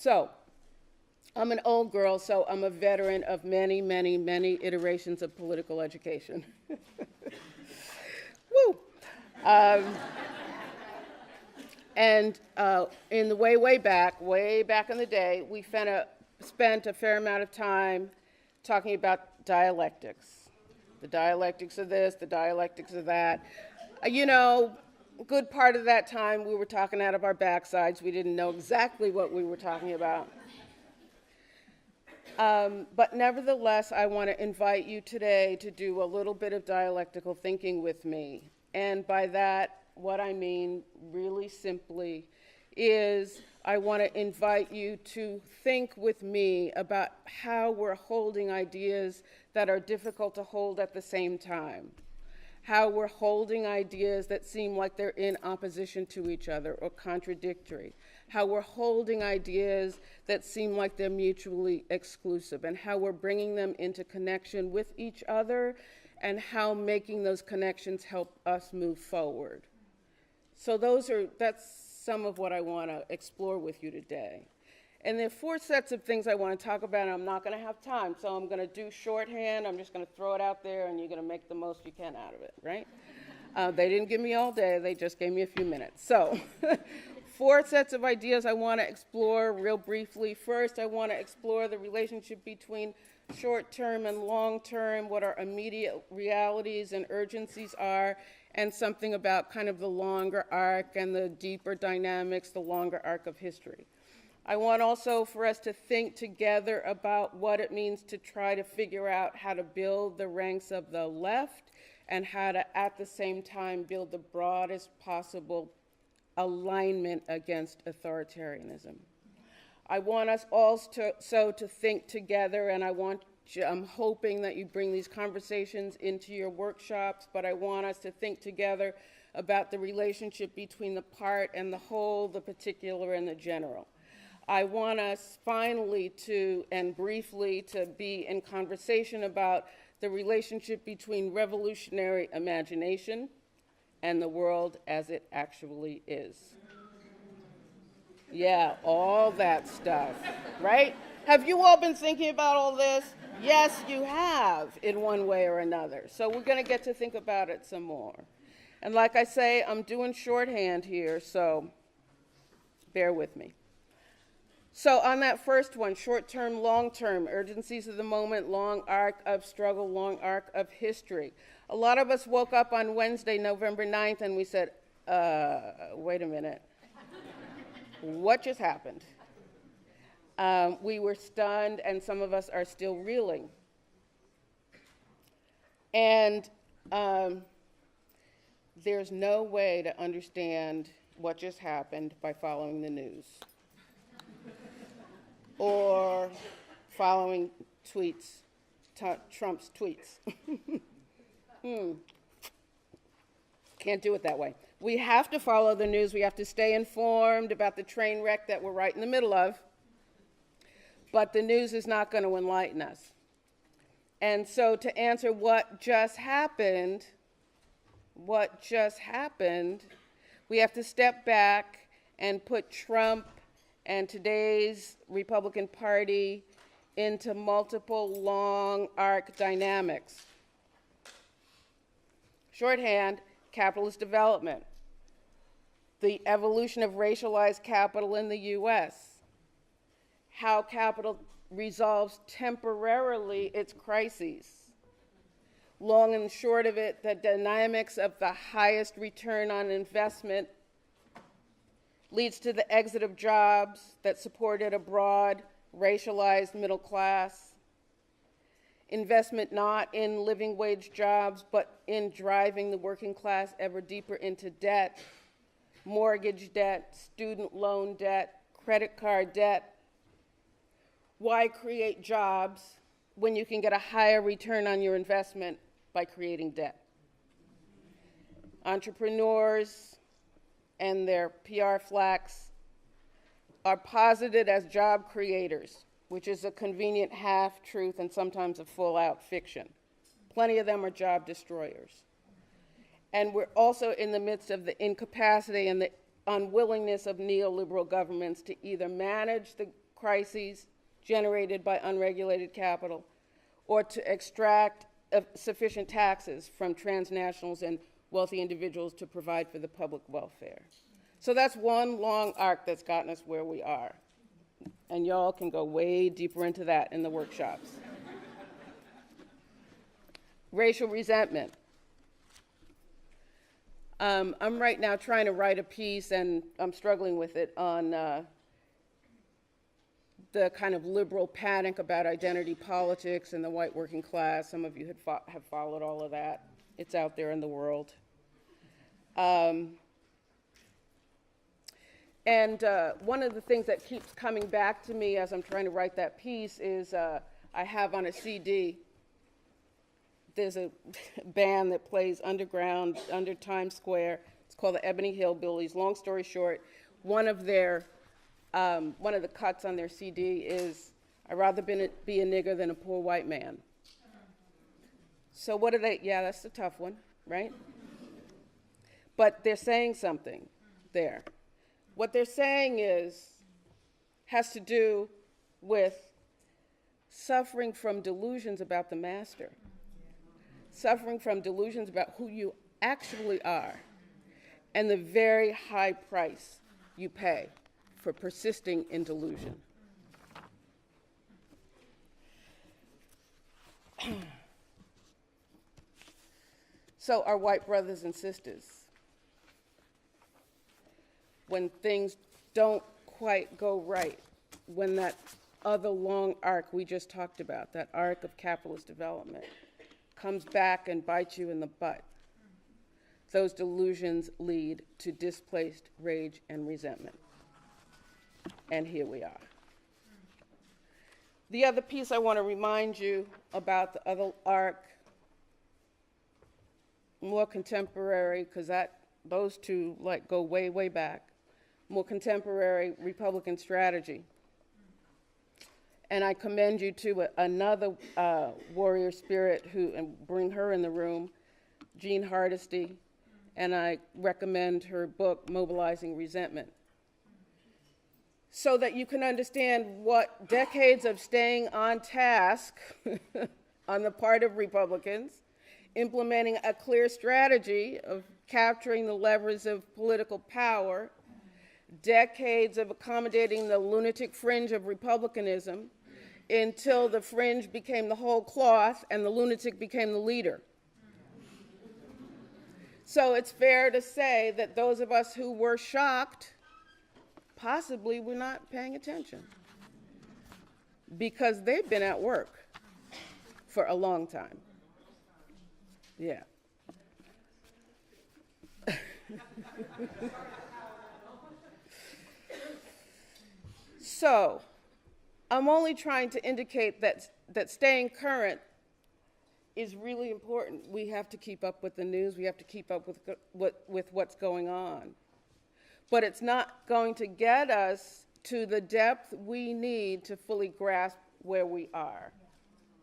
So, I'm an old girl, so I'm a veteran of many, many, many iterations of political education. Woo! Um, and in the way back in the day, we spent a fair amount of time talking about dialectics. The dialectics of this, the dialectics of that. You know, a good part of that time we were talking out of our backsides. We didn't know exactly what we were talking about. But nevertheless, I want to invite you today to do a little bit of dialectical thinking with me. And by that, what I mean really simply is I want to invite you to think with me about how we're holding ideas that are difficult to hold at the same time. How we're holding ideas that seem like they're in opposition to each other or contradictory. How we're holding ideas that seem like they're mutually exclusive, and how we're bringing them into connection with each other, and how making those connections help us move forward. So that's some of what I want to explore with you today. And there are 4 sets of things I want to talk about, and I'm not going to have time, so I'm going to do shorthand. I'm just going to throw it out there, and you're going to make the most you can out of it, right? They didn't give me all day. They just gave me a few minutes. So 4 sets of ideas I want to explore real briefly. First, I want to explore the relationship between short-term and long-term, what our immediate realities and urgencies are, and something about kind of the longer arc and the deeper dynamics, the longer arc of history. I want also for us to think together about what it means to try to figure out how to build the ranks of the left and how to, at the same time, build the broadest possible alignment against authoritarianism. I want us also to think together, and I'm hoping that you bring these conversations into your workshops, but I want us to think together about the relationship between the part and the whole, the particular and the general. I want us finally and briefly to be in conversation about the relationship between revolutionary imagination and the world as it actually is. Yeah, all that stuff, right? Have you all been thinking about all this? Yes, you have, in one way or another. So we're going to get to think about it some more. And like I say, I'm doing shorthand here, so bear with me. So on that first one, short-term, long-term, urgencies of the moment, long arc of struggle, long arc of history. A lot of us woke up on Wednesday, November 9th, and we said, wait a minute. What just happened? We were stunned, and some of us are still reeling. And there's no way to understand what just happened by following the news or following tweets, Trump's tweets. Can't do it that way. We have to follow the news. We have to stay informed about the train wreck that we're right in the middle of. But the news is not going to enlighten us. And so to answer what just happened, we have to step back and put Trump and today's Republican Party into multiple long arc dynamics. Shorthand, capitalist development, the evolution of racialized capital in the U.S., how capital resolves temporarily its crises. Long and short of it, the dynamics of the highest return on investment leads to the exit of jobs that supported a broad, racialized middle class. Investment not in living wage jobs, but in driving the working class ever deeper into debt, mortgage debt, student loan debt, credit card debt. Why create jobs when you can get a higher return on your investment by creating debt? Entrepreneurs and their PR flacks are posited as job creators, which is a convenient half-truth and sometimes a full-out fiction. Plenty of them are job destroyers. And we're also in the midst of the incapacity and the unwillingness of neoliberal governments to either manage the crises generated by unregulated capital, or to extract sufficient taxes from transnationals and wealthy individuals to provide for the public welfare. So that's one long arc that's gotten us where we are. And y'all can go way deeper into that in the workshops. Racial resentment. I'm right now trying to write a piece, and I'm struggling with it, on the kind of liberal panic about identity politics and the white working class. Some of you have followed all of that. It's out there in the world. And one of the things that keeps coming back to me as I'm trying to write that piece is I have on a CD, there's a band that plays underground under Times Square. It's called the Ebony Hillbillies. Long story short, one of the cuts on their CD is, I'd rather be a nigger than a poor white man. So what are they? Yeah, that's a tough one, right? But they're saying something there. What they're saying has to do with suffering from delusions about the master, suffering from delusions about who you actually are, and the very high price you pay for persisting in delusion. So our white brothers and sisters, when things don't quite go right, when that other long arc we just talked about, that arc of capitalist development, comes back and bites you in the butt, those delusions lead to displaced rage and resentment. And here we are. The other piece I want to remind you about, the other arc, more contemporary, because those two go way, way back, more contemporary Republican strategy. And I commend you to another warrior spirit and bring her in the room, Jean Hardesty, and I recommend her book, Mobilizing Resentment, so that you can understand what decades of staying on task on the part of Republicans, implementing a clear strategy of capturing the levers of political power, decades of accommodating the lunatic fringe of republicanism until the fringe became the whole cloth and the lunatic became the leader. So it's fair to say that those of us who were shocked possibly were not paying attention, because they've been at work for a long time. Yeah. So I'm only trying to indicate that staying current is really important. We have to keep up with the news. We have to keep up with what's going on. But it's not going to get us to the depth we need to fully grasp where we are,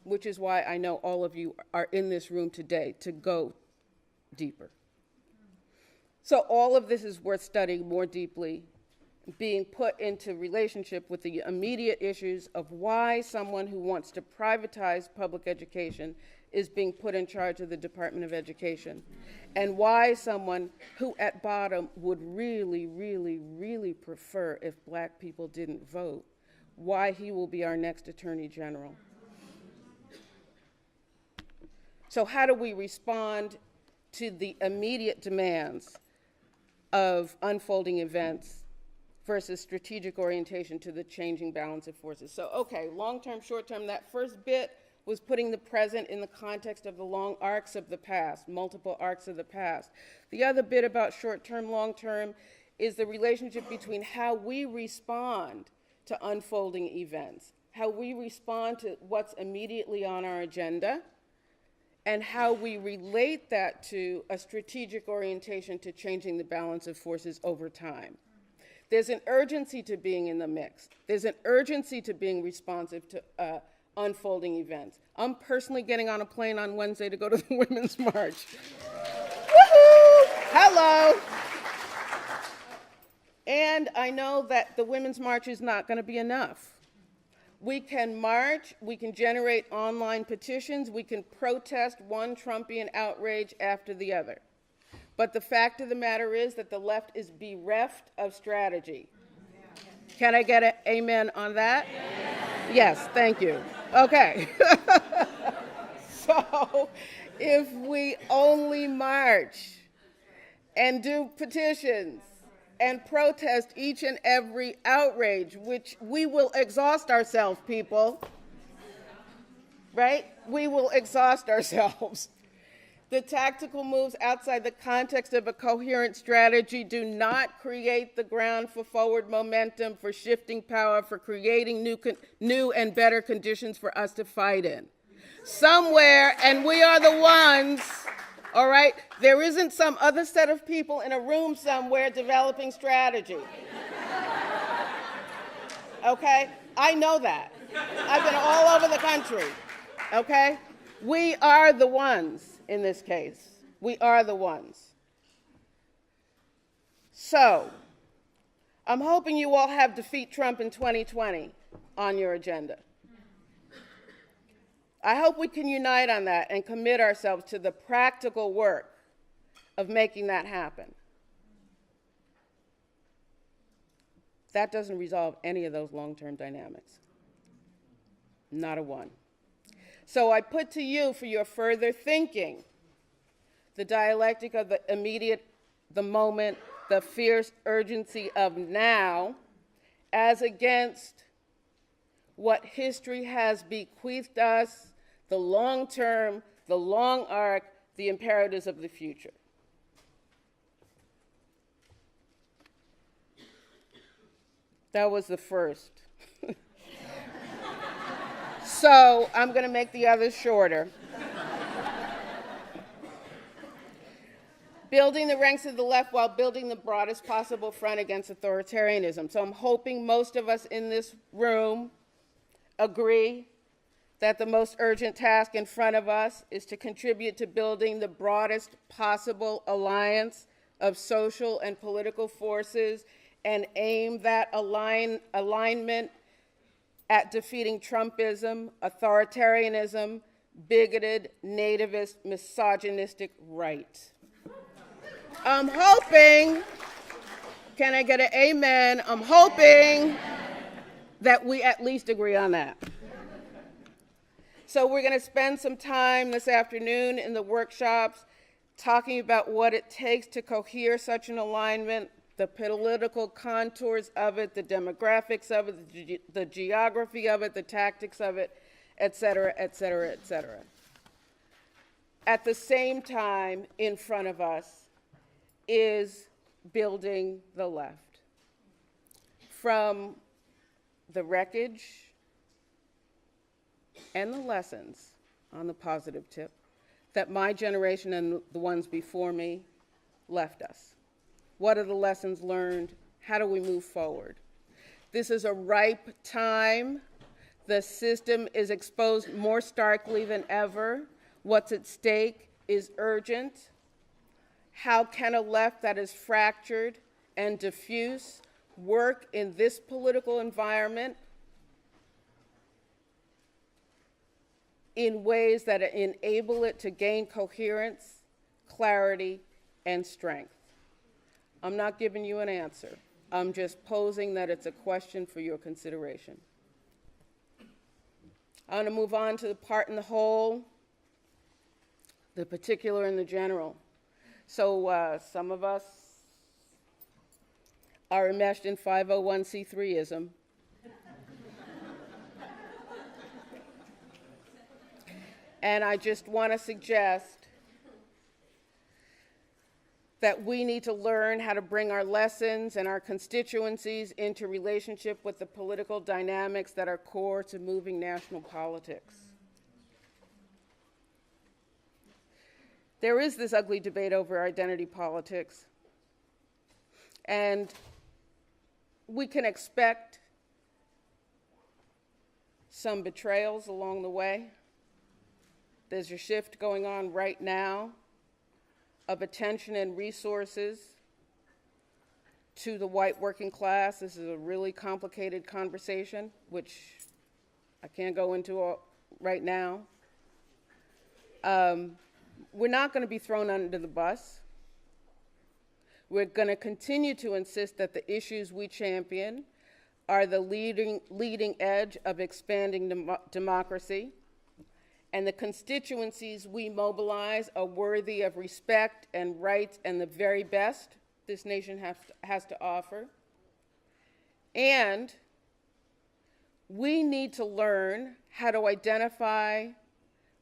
which is why I know all of you are in this room today to go deeper. So all of this is worth studying more deeply, being put into relationship with the immediate issues of why someone who wants to privatize public education is being put in charge of the Department of Education, and why someone who at bottom would really, really, really prefer if black people didn't vote, why he will be our next Attorney General. So how do we respond to the immediate demands of unfolding events versus strategic orientation to the changing balance of forces? So, okay, long-term, short-term, that first bit was putting the present in the context of the long arcs of the past, multiple arcs of the past. The other bit about short-term, long-term is the relationship between how we respond to unfolding events, how we respond to what's immediately on our agenda, and how we relate that to a strategic orientation to changing the balance of forces over time. There's an urgency to being in the mix. There's an urgency to being responsive to unfolding events. I'm personally getting on a plane on Wednesday to go to the Women's March. Woohoo! Hello! And I know that the Women's March is not going to be enough. We can march, we can generate online petitions, we can protest one Trumpian outrage after the other. But the fact of the matter is that the left is bereft of strategy. Can I get an amen on that? Yes, thank you. Okay. So if we only march and do petitions and protest each and every outrage, which we will exhaust ourselves, people, right? We will exhaust ourselves. The tactical moves outside the context of a coherent strategy do not create the ground for forward momentum, for shifting power, for creating new and better conditions for us to fight in. Somewhere, and we are the ones, all right? There isn't some other set of people in a room somewhere developing strategy. Okay? I know that. I've been all over the country. Okay? We are the ones in this case. We are the ones. So, I'm hoping you all have Defeat Trump in 2020 on your agenda. I hope we can unite on that and commit ourselves to the practical work of making that happen. That doesn't resolve any of those long-term dynamics. Not a one. So I put to you for your further thinking the dialectic of the immediate, the moment, the fierce urgency of now, as against what history has bequeathed us, the long term, the long arc, the imperatives of the future. That was the first. So I'm going to make the others shorter. Building the ranks of the left while building the broadest possible front against authoritarianism. So I'm hoping most of us in this room agree that the most urgent task in front of us is to contribute to building the broadest possible alliance of social and political forces and aim that alignment at defeating Trumpism, authoritarianism, bigoted, nativist, misogynistic right. I'm hoping, can I get an amen? I'm hoping that we at least agree on that. So we're going to spend some time this afternoon in the workshops talking about what it takes to cohere such an alignment, the political contours of it, the demographics of it, the geography of it, the tactics of it, et cetera, et cetera, et cetera. At the same time, in front of us is building the left. From the wreckage and the lessons, on the positive tip, that my generation and the ones before me left us. What are the lessons learned? How do we move forward? This is a ripe time. The system is exposed more starkly than ever. What's at stake is urgent. How can a left that is fractured and diffuse work in this political environment in ways that enable it to gain coherence, clarity, and strength? I'm not giving you an answer. I'm just posing that it's a question for your consideration. I want to move on to the part and the whole, the particular and the general. So some of us are enmeshed in 501c3ism. And I just want to suggest that we need to learn how to bring our lessons and our constituencies into relationship with the political dynamics that are core to moving national politics. There is this ugly debate over identity politics, and we can expect some betrayals along the way. There's a shift going on right now of attention and resources to the white working class. This is a really complicated conversation, which I can't go into all right now. We're not going to be thrown under the bus. We're going to continue to insist that the issues we champion are the leading edge of expanding democracy, and the constituencies we mobilize are worthy of respect and rights and the very best this nation has to offer. And we need to learn how to identify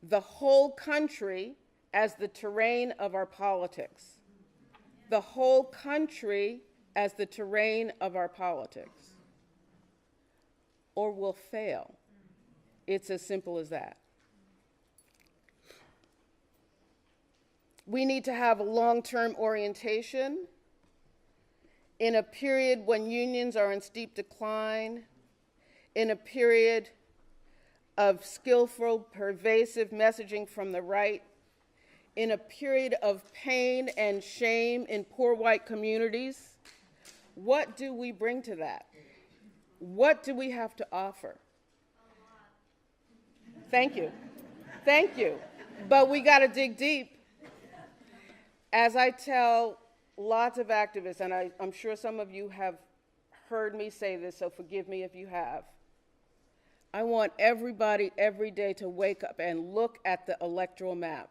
the whole country as the terrain of our politics. The whole country as the terrain of our politics, or we'll fail. It's as simple as that. We need to have a long-term orientation in a period when unions are in steep decline, in a period of skillful, pervasive messaging from the right, in a period of pain and shame in poor white communities. What do we bring to that? What do we have to offer? Thank you. Thank you. But we got to dig deep. As I tell lots of activists, and I'm sure some of you have heard me say this, so forgive me if you have, I want everybody every day to wake up and look at the electoral map.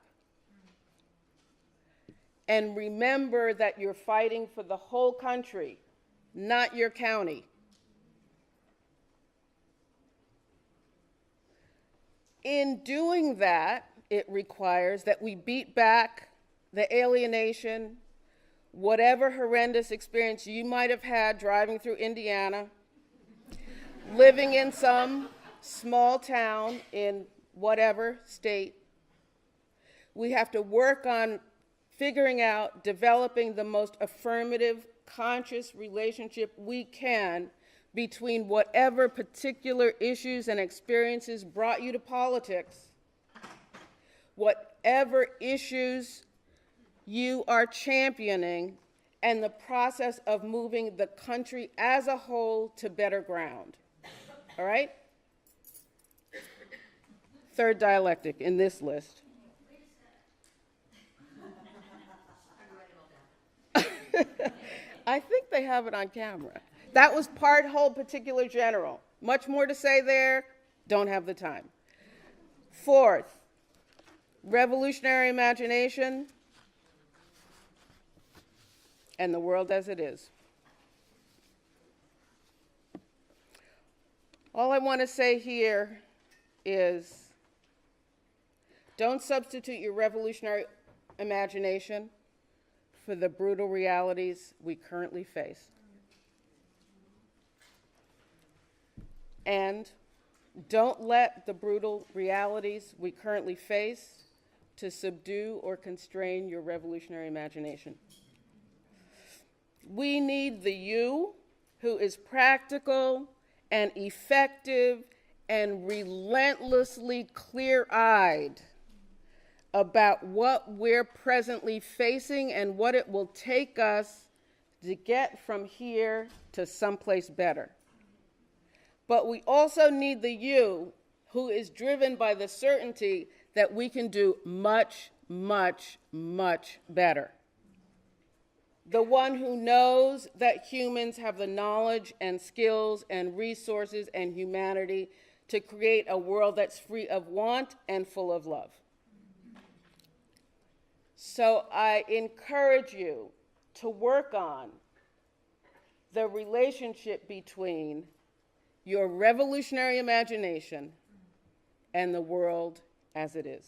And remember that you're fighting for the whole country, not your county. In doing that, it requires that we beat back the alienation, whatever horrendous experience you might have had driving through Indiana, living in some small town in whatever state. We have to work on figuring out, developing the most affirmative, conscious relationship we can between whatever particular issues and experiences brought you to politics, whatever issues you are championing, and the process of moving the country as a whole to better ground. All right? Third dialectic in this list. I think they have it on camera. That was part, whole, particular, general. Much more to say there, don't have the time. Fourth, revolutionary imagination and the world as it is. All I want to say here is don't substitute your revolutionary imagination for the brutal realities we currently face. And don't let the brutal realities we currently face to subdue or constrain your revolutionary imagination. We need the you who is practical and effective and relentlessly clear-eyed about what we're presently facing and what it will take us to get from here to someplace better. But we also need the you who is driven by the certainty that we can do much, much, much better. The one who knows that humans have the knowledge and skills and resources and humanity to create a world that's free of want and full of love. So I encourage you to work on the relationship between your revolutionary imagination and the world as it is.